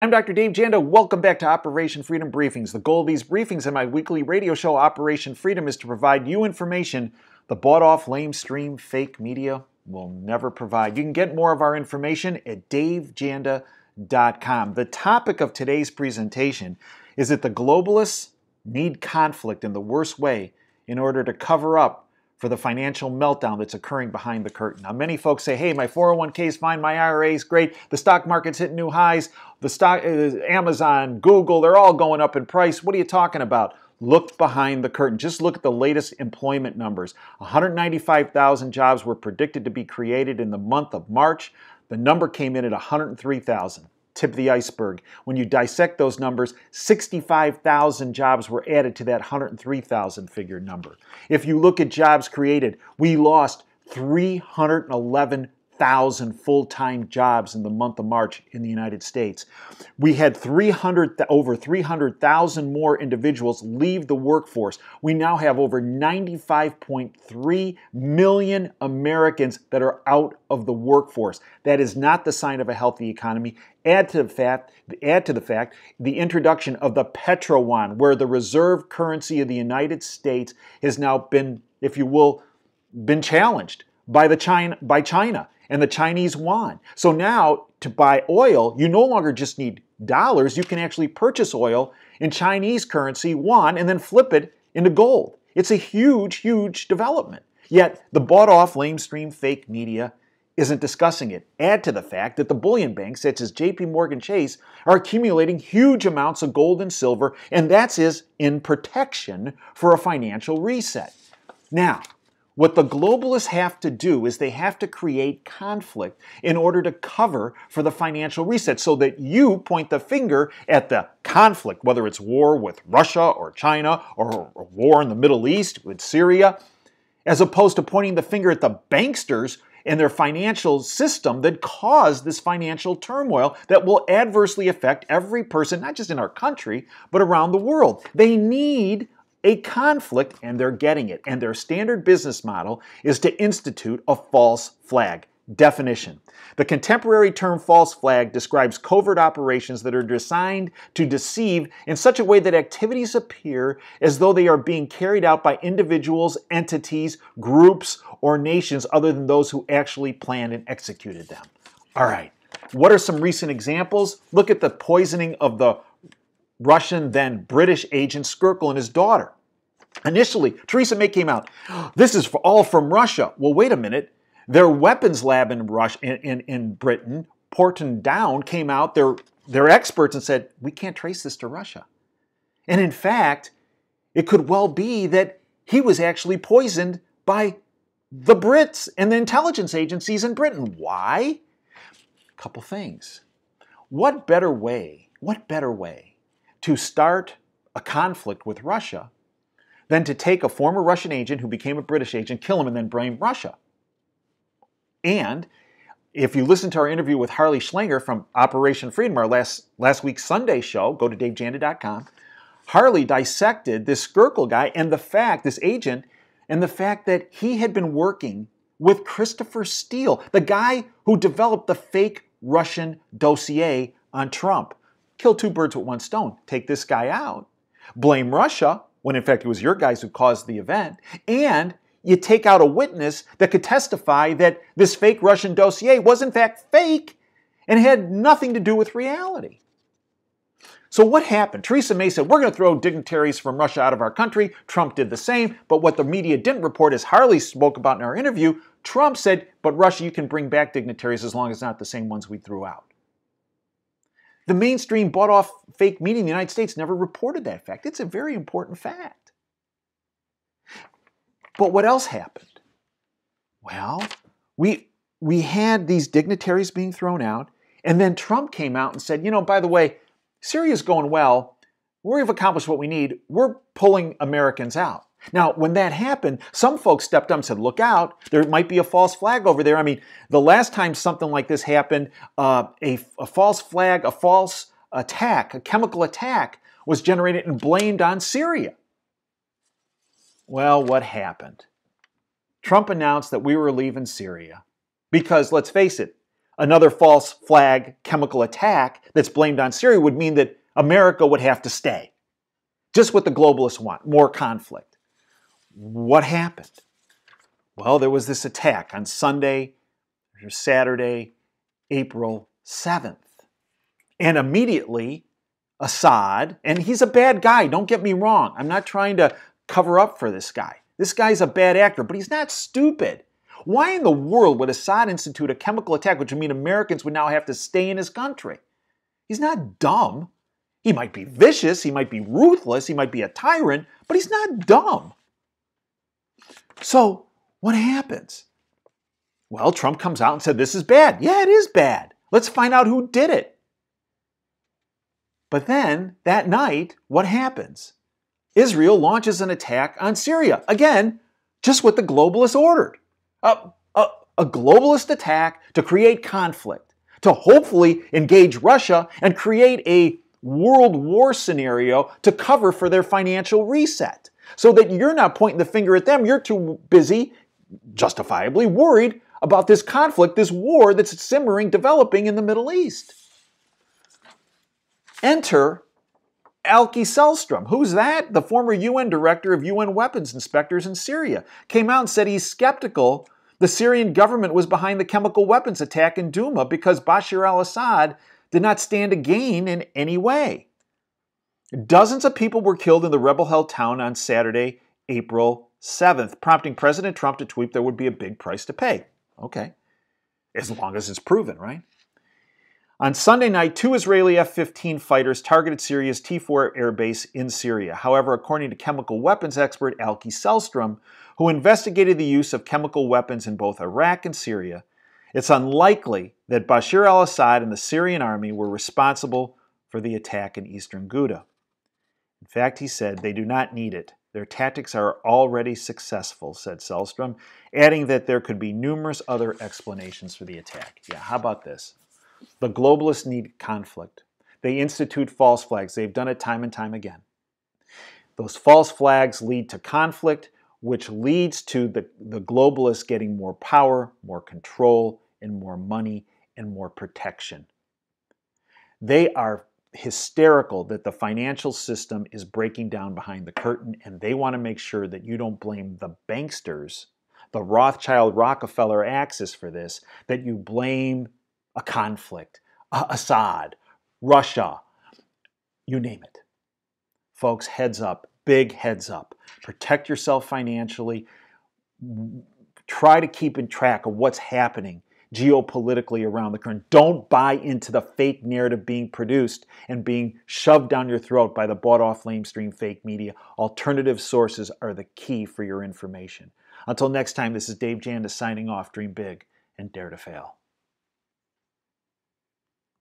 I'm Dr. Dave Janda. Welcome back to Operation Freedom Briefings. The goal of these briefings and my weekly radio show, Operation Freedom, is to provide you information the bought-off, lamestream, fake media will never provide. You can get more of our information at davejanda.com. The topic of today's presentation is that the globalists need conflict in the worst way in order to cover up for the financial meltdown that's occurring behind the curtain. Now, many folks say, hey, my 401k is fine, my IRA is great, the stock market's hitting new highs, the stock, Amazon, Google, they're all going up in price. What are you talking about? Look behind the curtain. Just look at the latest employment numbers. 195,000 jobs were predicted to be created in the month of March. The number came in at 103,000. Tip of the iceberg. When you dissect those numbers, 65,000 jobs were added to that 103,000 figure number. If you look at jobs created, we lost 311,000 full-time jobs in the month of March in the United States. We had over 300,000 more individuals leave the workforce. We now have over 95.3 million Americans that are out of the workforce. That is not the sign of a healthy economy. Add to the fact, the introduction of the petro-yuan, where the reserve currency of the United States has now been, if you will, been challenged by China and the Chinese yuan. So now, to buy oil, you no longer just need dollars. You can actually purchase oil in Chinese currency, yuan, and then flip it into gold. It's a huge, huge development. Yet, the bought-off, lamestream, fake media isn't discussing it. Add to the fact that the bullion banks, such as JP Morgan Chase, are accumulating huge amounts of gold and silver, and that's in protection for a financial reset. Now, what the globalists have to do is they have to create conflict in order to cover for the financial reset so that you point the finger at the conflict, whether it's war with Russia or China or war in the Middle East with Syria, as opposed to pointing the finger at the banksters and their financial system that caused this financial turmoil that will adversely affect every person, not just in our country, but around the world. They need a conflict, and they're getting it. And their standard business model is to institute a false flag. Definition. The contemporary term false flag describes covert operations that are designed to deceive in such a way that activities appear as though they are being carried out by individuals, entities, groups, or nations other than those who actually planned and executed them. All right. What are some recent examples? Look at the poisoning of the Russian, then British agent Skirkle and his daughter. Initially, Theresa May came out, this is all from Russia. Well, wait a minute. Their weapons lab in Britain, Porton Down, came out, they're experts, and said, we can't trace this to Russia. And in fact, it could well be that he was actually poisoned by the Brits and the intelligence agencies in Britain. Why? A couple things. What better way to start a conflict with Russia than to take a former Russian agent who became a British agent, kill him, and then blame Russia? And if you listen to our interview with Harley Schlanger from Operation Freedom, our last week's Sunday show, go to davejanda.com, Harley dissected this Skirkle guy and this agent, and the fact that he had been working with Christopher Steele, the guy who developed the fake Russian dossier on Trump. Kill two birds with one stone. Take this guy out, blame Russia, when in fact it was your guys who caused the event, and you take out a witness that could testify that this fake Russian dossier was in fact fake and had nothing to do with reality. So what happened? Theresa May said, we're going to throw dignitaries from Russia out of our country. Trump did the same, but what the media didn't report, as Harley spoke about in our interview, Trump said, but Russia, you can bring back dignitaries as long as not the same ones we threw out. The mainstream bought-off fake media in the United States never reported that fact. It's a very important fact. But what else happened? Well, we had these dignitaries being thrown out, and then Trump came out and said, by the way, Syria's going well. We've accomplished what we need. We're pulling Americans out. Now, when that happened, some folks stepped up and said, look out, there might be a false flag over there. I mean, the last time something like this happened, a false flag, a false attack, a chemical attack was generated and blamed on Syria. Well, what happened? Trump announced that we were leaving Syria because, let's face it, another false flag chemical attack that's blamed on Syria would mean that America would have to stay. Just what the globalists want, more conflict. What happened? Well, there was this attack on Sunday or Saturday, April 7th. And immediately, Assad, and he's a bad guy, don't get me wrong. I'm not trying to cover up for this guy. This guy's a bad actor, but he's not stupid. Why in the world would Assad institute a chemical attack, which would mean Americans would now have to stay in his country? He's not dumb. He might be vicious, he might be ruthless, he might be a tyrant, but he's not dumb. So, what happens? Well, Trump comes out and said, this is bad. Yeah, it is bad. Let's find out who did it. But then, that night, what happens? Israel launches an attack on Syria. Again, just what the globalists ordered. A globalist attack to create conflict, to hopefully engage Russia and create a world war scenario to cover for their financial reset. So that you're not pointing the finger at them. You're too busy, justifiably worried about this conflict, this war that's simmering, developing in the Middle East. Enter Alki Sellstrom. Who's that? The former UN director of UN weapons inspectors in Syria. Came out and said he's skeptical the Syrian government was behind the chemical weapons attack in Douma because Bashar al-Assad did not stand to gain in any way. Dozens of people were killed in the rebel-held town on Saturday, April 7th, prompting President Trump to tweet there would be a big price to pay. Okay. As long as it's proven, right? On Sunday night, 2 Israeli F-15 fighters targeted Syria's T-4 airbase in Syria. However, according to chemical weapons expert Alki Sellstrom, who investigated the use of chemical weapons in both Iraq and Syria, it's unlikely that Bashar al-Assad and the Syrian army were responsible for the attack in eastern Ghouta. In fact, he said, they do not need it. Their tactics are already successful, said Sellstrom, adding that there could be numerous other explanations for the attack. Yeah, how about this? The globalists need conflict. They institute false flags. They've done it time and time again. Those false flags lead to conflict, which leads to the globalists getting more power, more control, and more money, and more protection. They are hysterical that the financial system is breaking down behind the curtain, and they want to make sure that you don't blame the banksters, the Rothschild Rockefeller axis for this, that you blame a conflict, Assad, Russia, you name it. Folks, heads up, big heads up. Protect yourself financially. Try to keep in track of what's happening geopolitically around the current. Don't buy into the fake narrative being produced and being shoved down your throat by the bought-off lamestream fake media. Alternative sources are the key for your information. Until next time, this is Dave Janda signing off. Dream big and dare to fail.